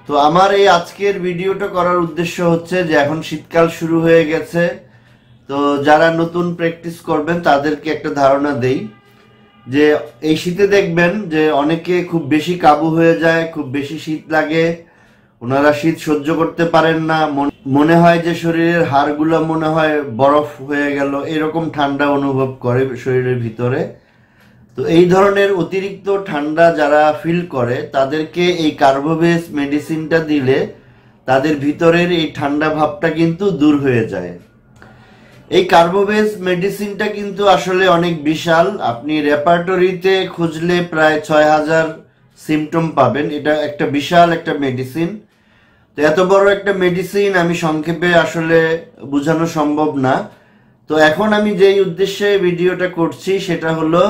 তো আমার এই আজকের ভিডিওটা করার উদ্দেশ্য হচ্ছে যে এখন শীতকাল শুরু হয়ে গেছে। তো যারা নতুন প্র্যাকটিস করবেন তাদেরকে একটা ধারণা দেই যে এই শীতে দেখবেন যে অনেকে খুব বেশি কাবু হয়ে যায়, খুব বেশি শীত লাগে, ওনারা শীত সহ্য করতে পারেন না, মনে হয় যে শরীরের হাড়গুলো মনে হয় বরফ হয়ে গেল, এরকম ঠান্ডা অনুভব করে শরীরের ভিতরে। তো এই ধরনের অতিরিক্ত ঠান্ডা যারা ফিল করে তাদেরকে এই কার্বোভেজ মেডিসিনটা দিলে তাদের ভিতরের এই ঠান্ডা ভাবটা কিন্তু দূর হয়ে যায়। এই কার্বোভেজ মেডিসিনটা কিন্তু আসলে অনেক বিশাল, আপনি রেপার্টরিতে খুঁজলে প্রায় 6000 সিমটম পাবেন। এটা একটা বিশাল একটা মেডিসিন। তো এত বড় একটা মেডিসিন আমি সংক্ষেপে আসলে বোঝানো সম্ভব না। তো এখন আমি যেই উদ্দেশ্যে ভিডিওটা করছি সেটা হলো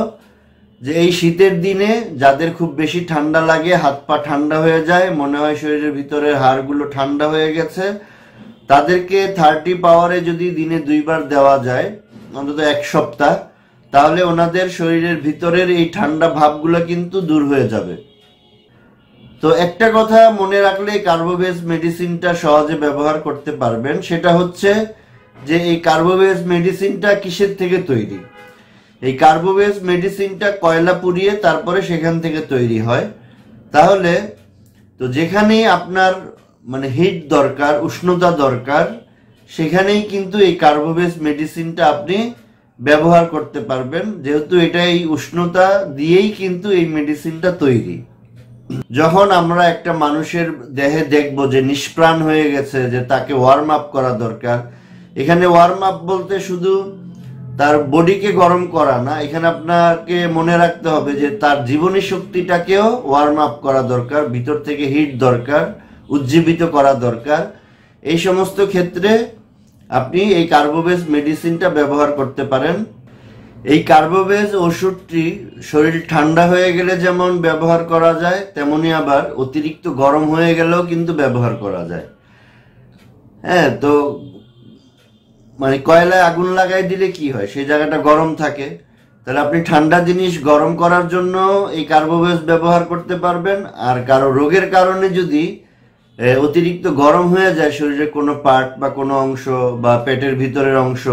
যে এই শীতের দিনে যাদের খুব বেশি ঠান্ডা লাগে, হাত পা ঠান্ডা হয়ে যায়, মনে হয় শরীরের ভিতরের হাড়গুলো ঠান্ডা হয়ে গেছে, তাদেরকে 30 পাওয়ারে যদি দিনে 2 বার দেওয়া যায় অন্তত 1 সপ্তাহ, তাহলে ওনাদের শরীরের ভিতরের এই ঠান্ডা ভাবগুলো কিন্তু দূর হয়ে যাবে। তো একটা কথা মনে রাখলে কার্বোভেজ মেডিসিনটা সহজে ব্যবহার করতে পারবেন, সেটা হচ্ছে যে এই কার্বোভেজ মেডিসিনটা কিসের থেকে তৈরি। এই কার্বোভেজ মেডিসিনটা কয়লা পুড়িয়ে তারপরে সেখান থেকে তৈরি হয়। তাহলে তো যেখানেই আপনার মানে হিট দরকার, উষ্ণতা দরকার, সেখানেই কিন্তু এই কার্বোভেজ মেডিসিনটা আপনি ব্যবহার করতে পারবেন, যেহেতু এটা এই উষ্ণতা দিয়েই কিন্তু এই মেডিসিনটা তৈরি। যখন আমরা একটা মানুষের দেহে দেখব যে নিষ্প্রাণ হয়ে গেছে, যে তাকে ওয়ার্ম আপ করা দরকার, এখানে ওয়ার্ম আপ বলতে শুধু তার বডিকে গরম করা না, এখানে আপনাকে মনে রাখতে হবে যে তার জীবনী শক্তিটাকেও ওয়ার্ম আপ করা দরকার, ভিতর থেকে হিট দরকার, উজ্জীবিত করা দরকার। এই সমস্ত ক্ষেত্রে আপনি এই কার্বোভেজ মেডিসিনটা ব্যবহার করতে পারেন। এই কার্বোভেজ ওষুধটি শরীর ঠান্ডা হয়ে গেলে যেমন ব্যবহার করা যায়, তেমনি আবার অতিরিক্ত গরম হয়ে গেলেও কিন্তু ব্যবহার করা যায়। হ্যাঁ, তো মানে কয়লায় আগুন লাগাই দিলে কি হয়, সেই জায়গাটা গরম থাকে, তাহলে আপনি ঠান্ডা জিনিস গরম করার জন্য এই কার্বোভেজ ব্যবহার করতে পারবেন। আর কারো রোগের কারণে যদি অতিরিক্ত গরম হয়ে যায় শরীরের কোনো পার্ট বা কোনো অংশ বা পেটের ভিতরের অংশ,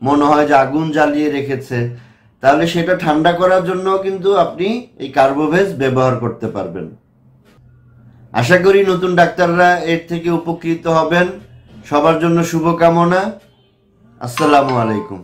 মনে হয় যে আগুন জ্বালিয়ে রেখেছে, তাহলে সেটা ঠান্ডা করার জন্য কিন্তু আপনি এই কার্বোভেজ ব্যবহার করতে পারবেন। আশা করি নতুন ডাক্তাররা এর থেকে উপকৃত হবেন। সবার জন্য শুভকামনা। আসসালামু আলাইকুম।